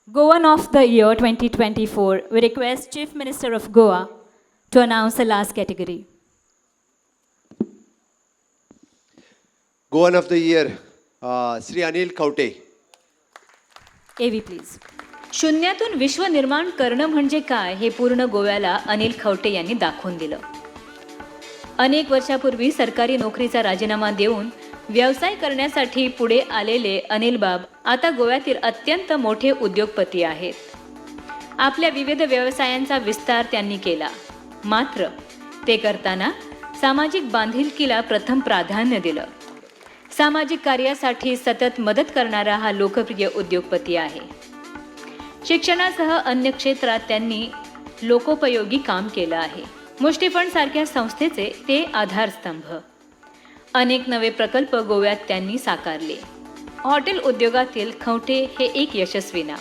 Goan of the Year 2024, we request Chief Minister of Goa to announce the last category. Goan of the Year, Sri Anil Kaute. AV, please. शून्यातून विश्व निर्माण करणं म्हणजे काय हे पूर्ण गोव्याला अनिल खवटे यांनी दाखवून दिलं. अनेक वर्षापूर्वी सरकारी नोकरीचा राजीनामा देऊन व्यवसाय करण्यासाठी पुढे आलेले अनिल बाब आता गोव्यातील अत्यंत मोठे उद्योगपती आहेत. आपल्या विविध व्यवसायांचा विस्तार त्यांनी केला. मात्र ते करताना सामाजिक बांधिलकीला प्रथम प्राधान्य दिलं. सामाजिक कार्यासाठी सतत मदत करणारा हा लोकप्रिय उद्योगपती आहे. शिक्षणासह अन्य क्षेत्रात त्यांनी लोकोपयोगी काम केलं आहे. मुष्टीफंड सारख्या संस्थेचे ते आधारस्तंभ. अनेक नवे प्रकल्प गोव्यात त्यांनी साकारले. हॉटेल उद्योगातील खवटे हे एक यशस्वी नाव.